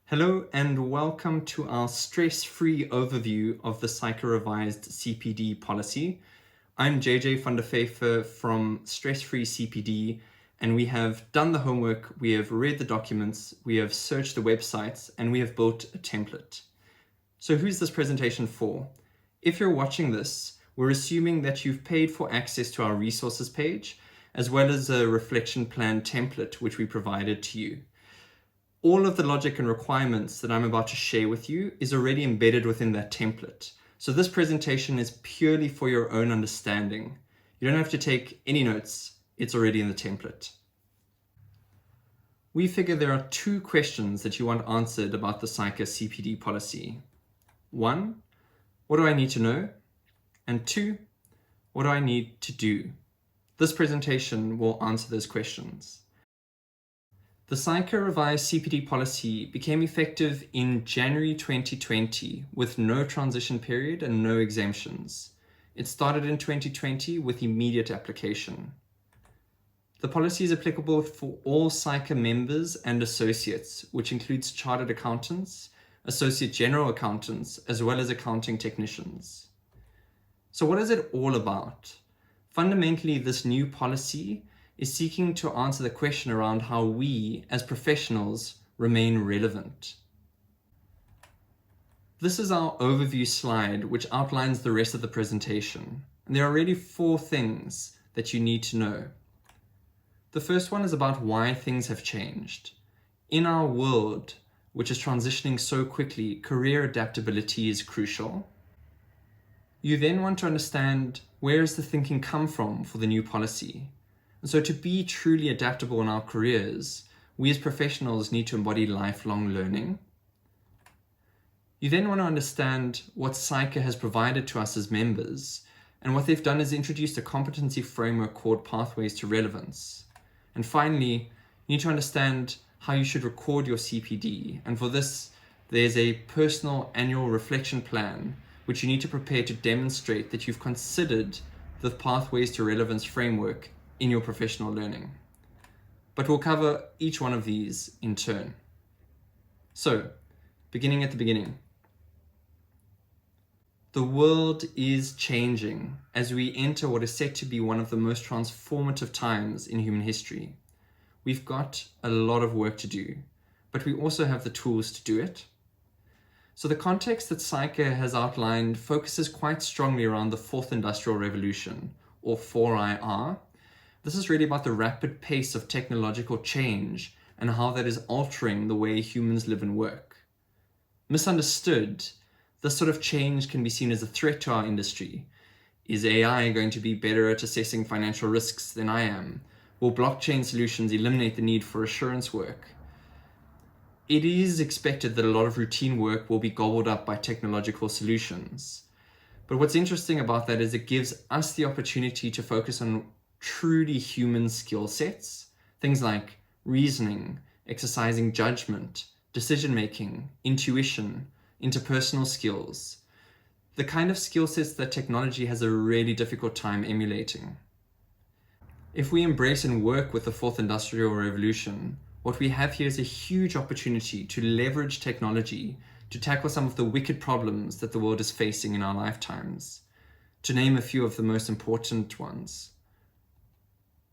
Hello and welcome to our stress-free overview of the SAICA Revised CPD Policy. I'm JJ van der Veefer from Stress-Free CPD, and we have done the homework, we have read the documents, we have searched the websites, and we have built a template. So who's this presentation for? If you're watching this, we're assuming that you've paid for access to our resources page, as well as a reflection plan template which we provided to you. All of the logic and requirements that I'm about to share with you is already embedded within that template. So this presentation is purely for your own understanding. You don't have to take any notes, it's already in the template. We figure there are two questions that you want answered about the SAICA CPD policy. One, what do I need to know? And two, what do I need to do? This presentation will answer those questions. The SAICA Revised CPD Policy became effective in January 2020 with no transition period and no exemptions. It started in 2020 with immediate application. The policy is applicable for all SAICA members and associates, which includes chartered accountants, associate general accountants, as well as accounting technicians. So what is it all about? Fundamentally, this new policy is seeking to answer the question around how we, as professionals, remain relevant. This is our overview slide, which outlines the rest of the presentation. And there are really 4 things that you need to know. The first one is about why things have changed. In our world, which is transitioning so quickly, career adaptability is crucial. You then want to understand where does the thinking come from for the new policy. So to be truly adaptable in our careers, we as professionals need to embody lifelong learning. You then want to understand what SAICA has provided to us as members, and what they've done is introduced a competency framework called Pathways to Relevance. And finally, you need to understand how you should record your CPD, and for this, there's a personal annual reflection plan which you need to prepare to demonstrate that you've considered the Pathways to Relevance framework in your professional learning. But we'll cover each one of these in turn. So, beginning at the beginning. The world is changing as we enter what is set to be one of the most transformative times in human history. We've got a lot of work to do, but we also have the tools to do it. So the context that SAICA has outlined focuses quite strongly around the Fourth Industrial Revolution, or 4IR. This is really about the rapid pace of technological change and how that is altering the way humans live and work. Misunderstood, this sort of change can be seen as a threat to our industry. Is AI going to be better at assessing financial risks than I am? Will blockchain solutions eliminate the need for assurance work? It is expected that a lot of routine work will be gobbled up by technological solutions. But what's interesting about that is it gives us the opportunity to focus on truly human skill sets, things like reasoning, exercising judgment, decision-making, intuition, interpersonal skills, the kind of skill sets that technology has a really difficult time emulating. If we embrace and work with the Fourth Industrial Revolution, what we have here is a huge opportunity to leverage technology to tackle some of the wicked problems that the world is facing in our lifetimes. To name a few of the most important ones.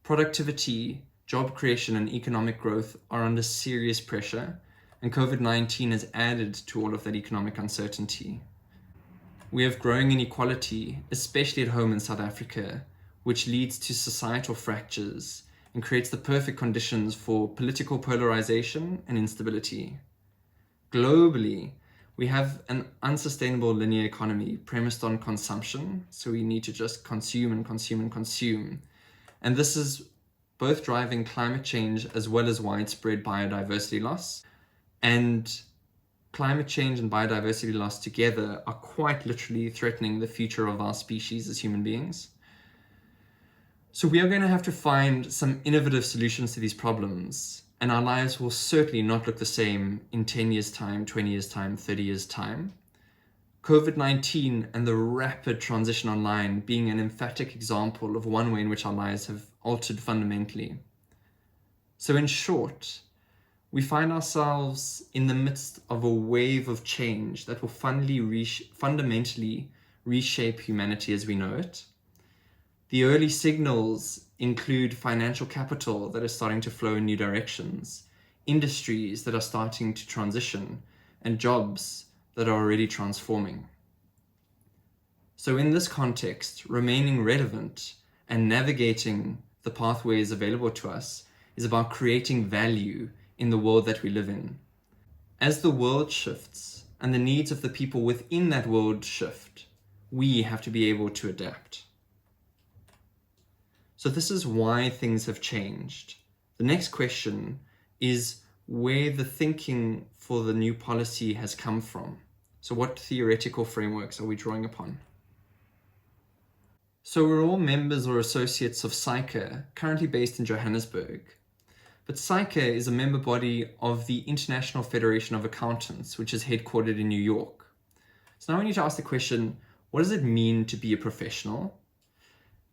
Productivity, job creation, and economic growth are under serious pressure, and COVID-19 has added to all of that economic uncertainty. We have growing inequality, especially at home in South Africa, which leads to societal fractures and creates the perfect conditions for political polarization and instability. Globally, we have an unsustainable linear economy premised on consumption, so we need to just consume and consume and consume. And this is both driving climate change as well as widespread biodiversity loss. And climate change and biodiversity loss together are quite literally threatening the future of our species as human beings. So we are going to have to find some innovative solutions to these problems, and our lives will certainly not look the same in 10 years' time, 20 years' time, 30 years' time. COVID-19 and the rapid transition online being an emphatic example of one way in which our lives have altered fundamentally. So in short, We find ourselves in the midst of a wave of change that will fundamentally reshape humanity as we know it. The early signals include financial capital that is starting to flow in new directions, industries that are starting to transition, and jobs that are already transforming. So in this context, remaining relevant and navigating the pathways available to us is about creating value in the world that we live in. As the world shifts and the needs of the people within that world shift, we have to be able to adapt. So this is why things have changed. The next question is where the thinking for the new policy has come from. So what theoretical frameworks are we drawing upon? So we're all members or associates of SAICA, currently based in Johannesburg. But SAICA is a member body of the International Federation of Accountants, which is headquartered in New York. So now we need to ask the question, what does it mean to be a professional?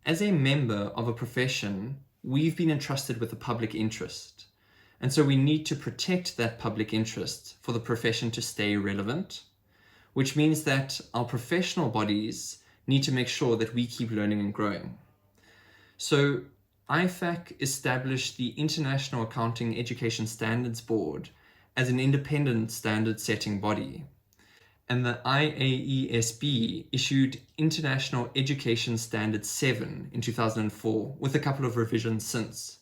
As a member of a profession, we've been entrusted with the public interest. And so we need to protect that public interest for the profession to stay relevant, which means that our professional bodies need to make sure that we keep learning and growing. So IFAC established the International Accounting Education Standards Board as an independent standard-setting body, and the IAESB issued International Education Standard 7 in 2004, with a couple of revisions since.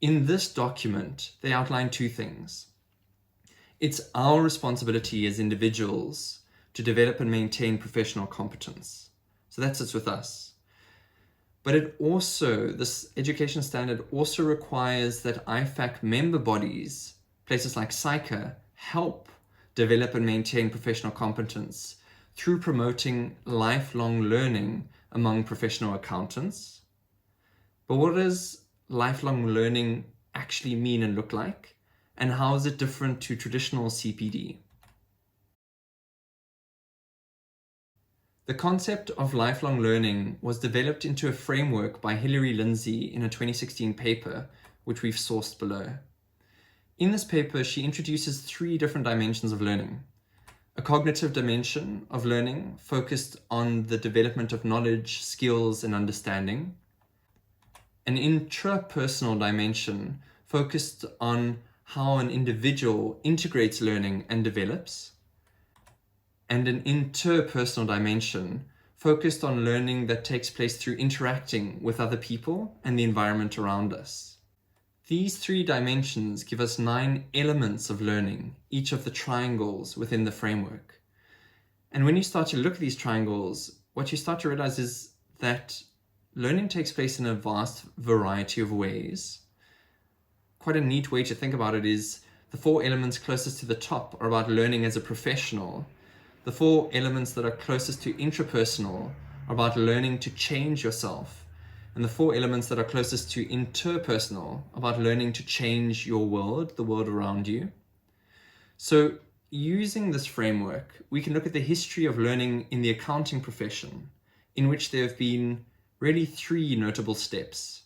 In this document, they outline two things. It's our responsibility as individuals to develop and maintain professional competence. So that sits with us. But this education standard also requires that IFAC member bodies, places like SAICA, help develop and maintain professional competence through promoting lifelong learning among professional accountants. But what does lifelong learning actually mean and look like? And how is it different to traditional CPD? The concept of lifelong learning was developed into a framework by Hilary Lindsay in a 2016 paper, which we've sourced below. In this paper, she introduces 3 different dimensions of learning. A cognitive dimension of learning focused on the development of knowledge, skills, and understanding. An intrapersonal dimension focused on how an individual integrates learning and develops. And an interpersonal dimension focused on learning that takes place through interacting with other people and the environment around us. These 3 dimensions give us 9 elements of learning, each of the triangles within the framework. And when you start to look at these triangles, what you start to realize is that learning takes place in a vast variety of ways. Quite a neat way to think about it is the 4 elements closest to the top are about learning as a professional. The 4 elements that are closest to intrapersonal are about learning to change yourself. And the 4 elements that are closest to interpersonal are about learning to change your world, the world around you. So using this framework, we can look at the history of learning in the accounting profession, in which there have been really 3 notable steps.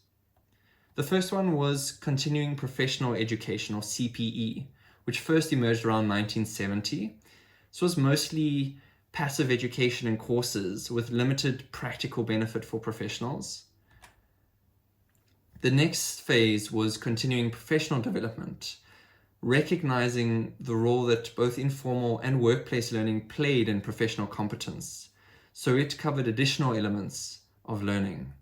The first one was continuing professional education, or CPE, which first emerged around 1970. This was mostly passive education and courses with limited practical benefit for professionals. The next phase was continuing professional development, recognizing the role that both informal and workplace learning played in professional competence. So it covered additional elements of learning.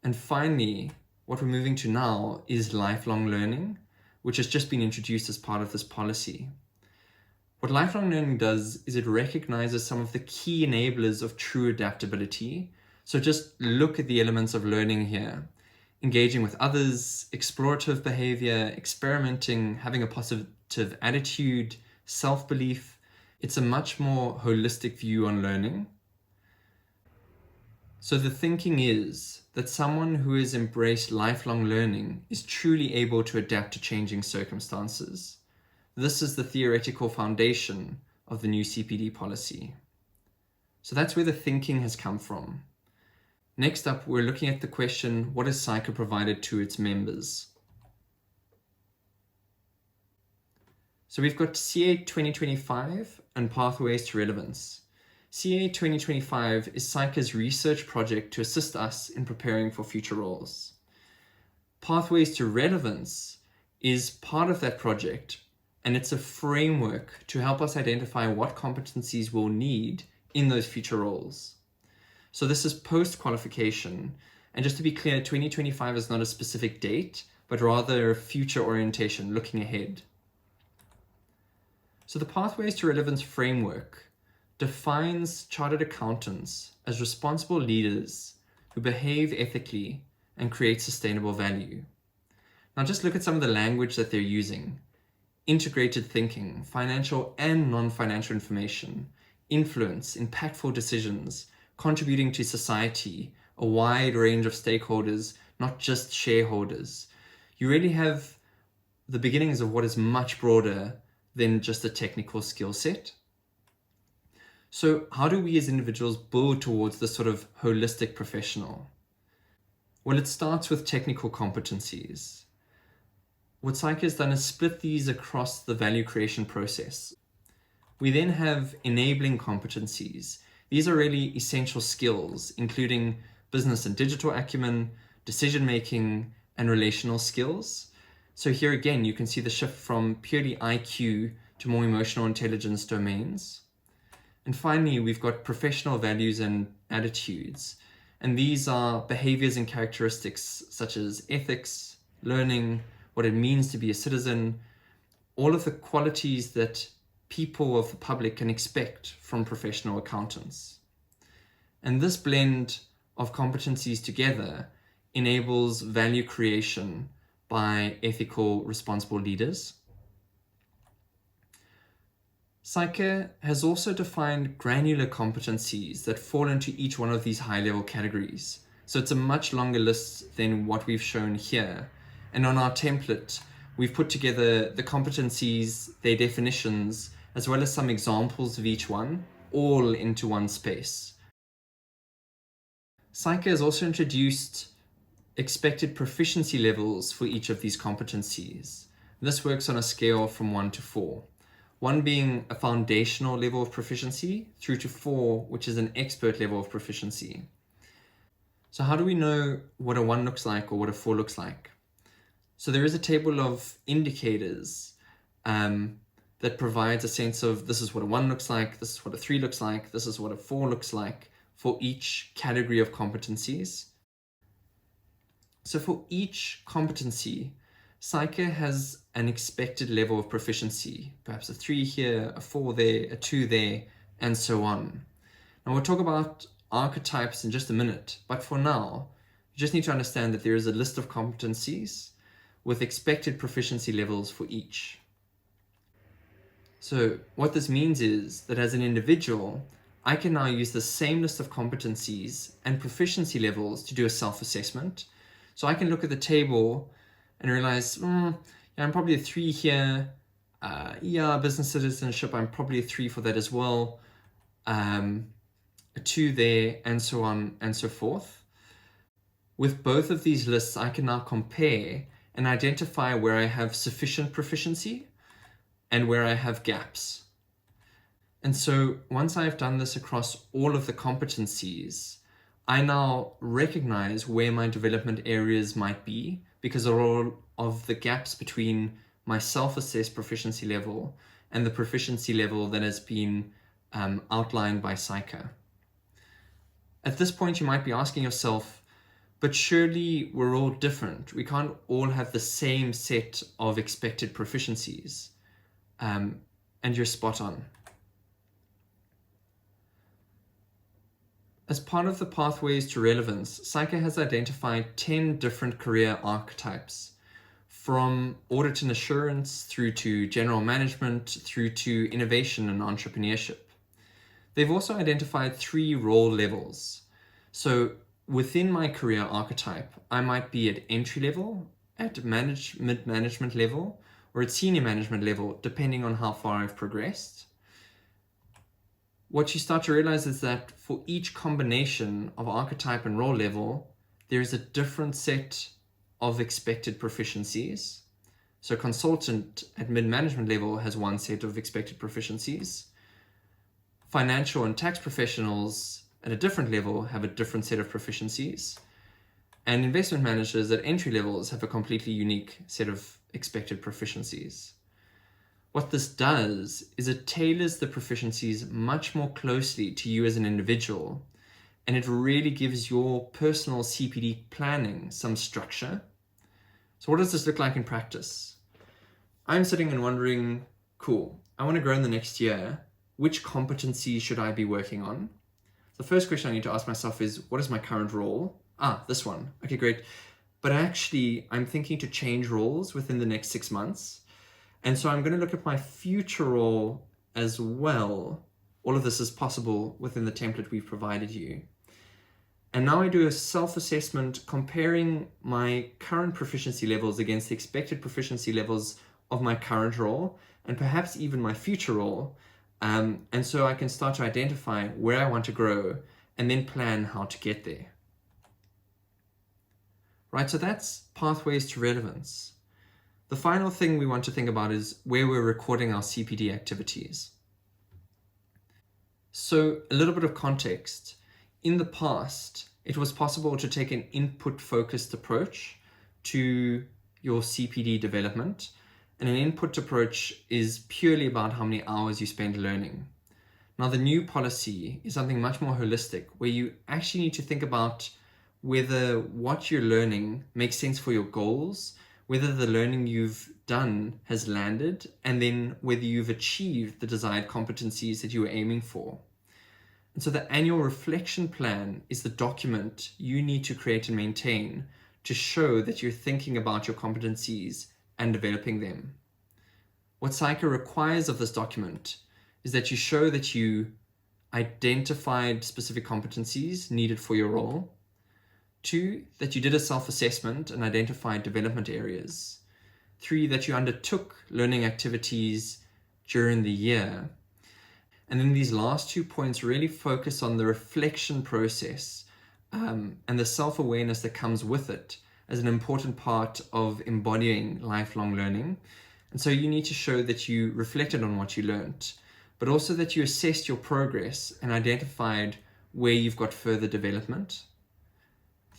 And finally, what we're moving to now is lifelong learning, which has just been introduced as part of this policy. What lifelong learning does is it recognizes some of the key enablers of true adaptability. So just look at the elements of learning here. Engaging with others, explorative behavior, experimenting, having a positive attitude, self-belief. It's a much more holistic view on learning. So the thinking is that someone who has embraced lifelong learning is truly able to adapt to changing circumstances. This is the theoretical foundation of the new CPD policy. So that's where the thinking has come from. Next up, we're looking at the question, what has SAICA provided to its members? So we've got CA 2025 and Pathways to Relevance. CA 2025 is SAICA's research project to assist us in preparing for future roles. Pathways to Relevance is part of that project, and it's a framework to help us identify what competencies we'll need in those future roles. So this is post-qualification, and just to be clear, 2025 is not a specific date, but rather a future orientation, looking ahead. So the Pathways to Relevance framework defines chartered accountants as responsible leaders who behave ethically and create sustainable value. Now just look at some of the language that they're using. Integrated thinking, financial and non-financial information, influence, impactful decisions, contributing to society, a wide range of stakeholders, not just shareholders. You really have the beginnings of what is much broader than just a technical skill set. So how do we as individuals build towards this sort of holistic professional? Well, it starts with technical competencies. What SAICA has done is split these across the value creation process. We then have enabling competencies. These are really essential skills, including business and digital acumen, decision-making, and relational skills. So here again, you can see the shift from purely IQ to more emotional intelligence domains. And finally, we've got professional values and attitudes. And these are behaviors and characteristics such as ethics, learning, what it means to be a citizen, all of the qualities that people of the public can expect from professional accountants. And this blend of competencies together enables value creation by ethical, responsible leaders. SAICA has also defined granular competencies that fall into each one of these high-level categories. So it's a much longer list than what we've shown here. And on our template, we've put together the competencies, their definitions, as well as some examples of each one, all into one space. SAICA has also introduced expected proficiency levels for each of these competencies. This works on a scale from 1 to 4. 1 being a foundational level of proficiency, through to 4, which is an expert level of proficiency. So how do we know what a 1 looks like or what a 4 looks like? So there is a table of indicators that provides a sense of this is what a 1 looks like, this is what a 3 looks like, this is what a 4 looks like for each category of competencies. So for each competency, SAICA has an expected level of proficiency, perhaps a 3 here, a 4 there, a 2 there, and so on. Now we'll talk about archetypes in just a minute, but for now, you just need to understand that there is a list of competencies with expected proficiency levels for each. So what this means is that as an individual, I can now use the same list of competencies and proficiency levels to do a self-assessment. So I can look at the table and realize, yeah, I'm probably a 3 here. Business citizenship, I'm probably a 3 for that as well. A 2 there, and so on and so forth. With both of these lists, I can now compare and identify where I have sufficient proficiency and where I have gaps. And so once I've done this across all of the competencies, I now recognize where my development areas might be because of all of the gaps between my self-assessed proficiency level and the proficiency level that has been outlined by SAICA. At this point, you might be asking yourself, but surely we're all different. We can't all have the same set of expected proficiencies. And you're spot on. As part of the Pathways to Relevance, SAICA has identified 10 different career archetypes, from audit and assurance through to general management, through to innovation and entrepreneurship. They've also identified 3 role levels. So within my career archetype, I might be at entry level, at mid-management level, or at senior management level, depending on how far I've progressed. What you start to realize is that for each combination of archetype and role level, there is a different set of expected proficiencies. So consultant at mid-management level has one set of expected proficiencies. Financial and tax professionals at a different level have a different set of proficiencies. And investment managers at entry levels have a completely unique set of expected proficiencies. What this does is it tailors the proficiencies much more closely to you as an individual, and it really gives your personal CPD planning some structure. So what does this look like in practice? I'm sitting and wondering, cool, I want to grow in the next year. Which competencies should I be working on? The first question I need to ask myself is, what is my current role? This one. Okay, great. But actually, I'm thinking to change roles within the next 6 months. And so I'm going to look at my future role as well. All of this is possible within the template we've provided you. And now I do a self-assessment comparing my current proficiency levels against the expected proficiency levels of my current role and perhaps even my future role. And so I can start to identify where I want to grow and then plan how to get there. Right, so that's pathways to relevance. The final thing we want to think about is where we're recording our CPD activities. So a little bit of context. In the past, it was possible to take an input-focused approach to your CPD development. And an input approach is purely about how many hours you spend learning. Now, the new policy is something much more holistic, where you actually need to think about whether what you're learning makes sense for your goals, whether the learning you've done has landed, and then whether you've achieved the desired competencies that you were aiming for. And so the annual reflection plan is the document you need to create and maintain to show that you're thinking about your competencies and developing them. What SAICA requires of this document is that you show that you identified specific competencies needed for your role. 2, that you did a self-assessment and identified development areas. 3, that you undertook learning activities during the year. And then these last 2 points really focus on the reflection process and the self-awareness that comes with it as an important part of embodying lifelong learning. And so you need to show that you reflected on what you learned, but also that you assessed your progress and identified where you've got further development.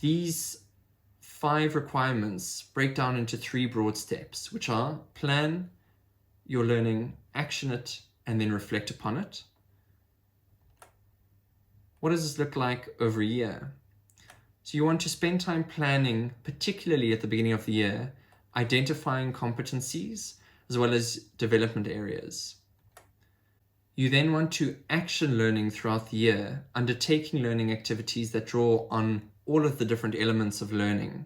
These 5 requirements break down into 3 broad steps, which are plan your learning, action it, and then reflect upon it. What does this look like over a year? So you want to spend time planning, particularly at the beginning of the year, identifying competencies as well as development areas. You then want to action learning throughout the year, undertaking learning activities that draw on all of the different elements of learning.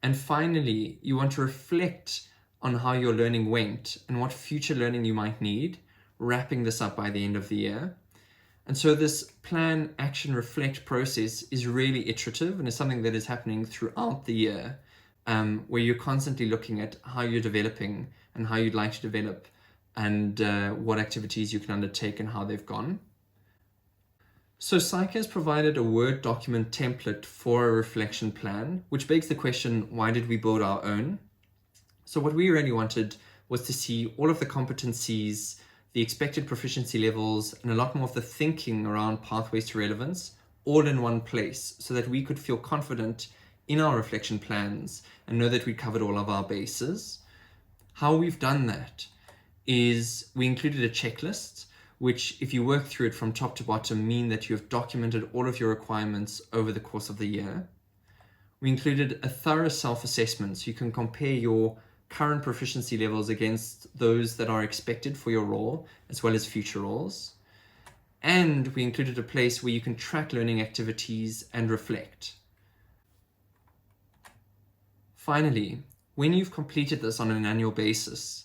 And finally, you want to reflect on how your learning went and what future learning you might need, wrapping this up by the end of the year. And so this plan, action, reflect process is really iterative and is something that is happening throughout the year, where you're constantly looking at how you're developing and how you'd like to develop and what activities you can undertake and how they've gone. So SAICA has provided a Word document template for a reflection plan, which begs the question, why did we build our own? So what we really wanted was to see all of the competencies, the expected proficiency levels, and a lot more of the thinking around pathways to relevance all in one place so that we could feel confident in our reflection plans and know that we covered all of our bases. How we've done that is we included a checklist, which if you work through it from top to bottom mean that you have documented all of your requirements over the course of the year. We included a thorough self-assessment so you can compare your current proficiency levels against those that are expected for your role, as well as future roles. And we included a place where you can track learning activities and reflect. Finally, when you've completed this on an annual basis,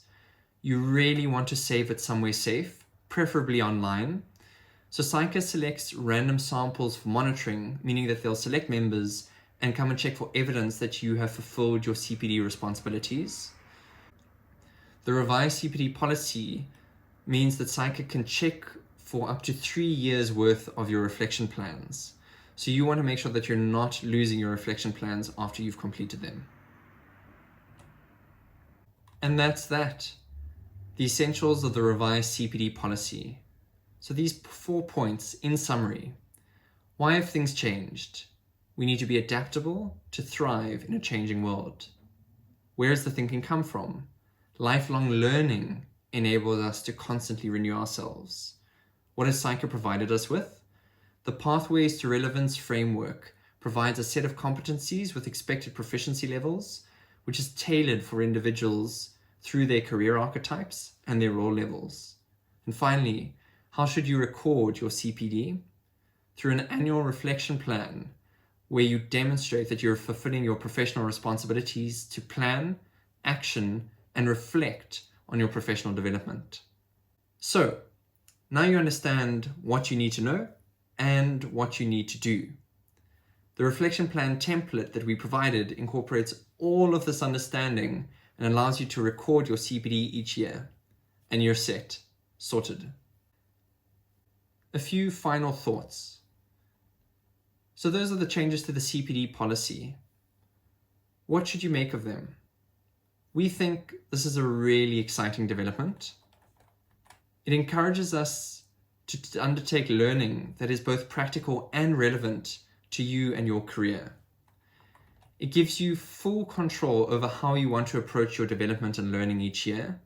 you really want to save it somewhere safe, preferably online. So SAICA selects random samples for monitoring, meaning that they'll select members and come and check for evidence that you have fulfilled your CPD responsibilities. The revised CPD policy means that SAICA can check for up to 3 years worth of your reflection plans. So you want to make sure that you're not losing your reflection plans after you've completed them. And that's that. The essentials of the revised CPD policy. So these 4 points in summary. Why have things changed? We need to be adaptable to thrive in a changing world. Where does the thinking come from? Lifelong learning enables us to constantly renew ourselves. What has SAICA provided us with? The Pathways to Relevance framework provides a set of competencies with expected proficiency levels, which is tailored for individuals through their career archetypes and their role levels. And finally, how should you record your CPD? Through an annual reflection plan where you demonstrate that you're fulfilling your professional responsibilities to plan, action, and reflect on your professional development. So, now you understand what you need to know and what you need to do. The reflection plan template that we provided incorporates all of this understanding and allows you to record your CPD each year. And you're set, sorted. A few final thoughts. So those are the changes to the CPD policy. What should you make of them? We think this is a really exciting development. It encourages us to undertake learning that is both practical and relevant to you and your career. It gives you full control over how you want to approach your development and learning each year.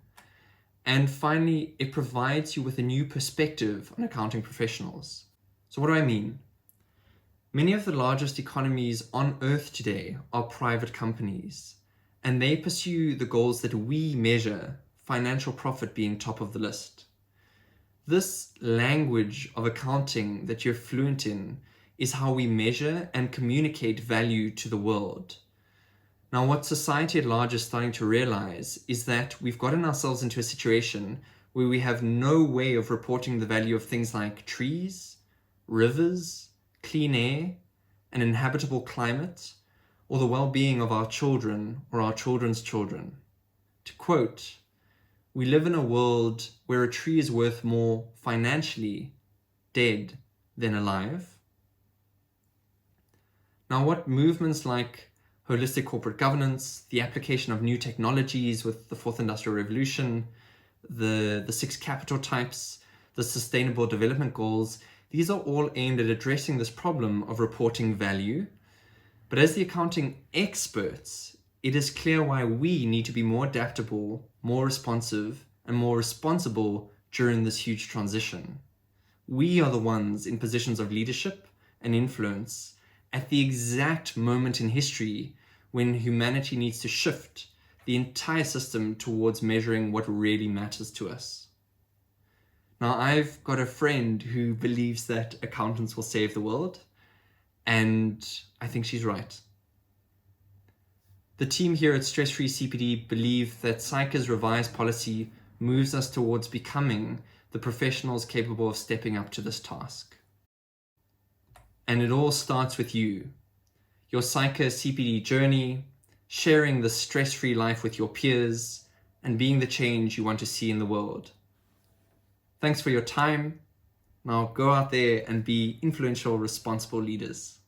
And finally, it provides you with a new perspective on accounting professionals. So what do I mean? Many of the largest economies on earth today are private companies, and they pursue the goals that we measure, financial profit being top of the list. This language of accounting that you're fluent in is how we measure and communicate value to the world. Now, what society at large is starting to realize is that we've gotten ourselves into a situation where we have no way of reporting the value of things like trees, rivers, clean air, an inhabitable climate, or the well-being of our children or our children's children. To quote, "We live in a world where a tree is worth more financially dead than alive." Now, what movements like holistic corporate governance, the application of new technologies with the fourth industrial revolution, the 6 capital types, the sustainable development goals, these are all aimed at addressing this problem of reporting value. But as the accounting experts, it is clear why we need to be more adaptable, more responsive, and more responsible during this huge transition. We are the ones in positions of leadership and influence at the exact moment in history when humanity needs to shift the entire system towards measuring what really matters to us. Now, I've got a friend who believes that accountants will save the world, and I think she's right. The team here at Stress Free CPD believe that SAICA's revised policy moves us towards becoming the professionals capable of stepping up to this task. And it all starts with you, your SAICA CPD journey, sharing the stress-free life with your peers, and being the change you want to see in the world. Thanks for your time. Now go out there and be influential, responsible leaders.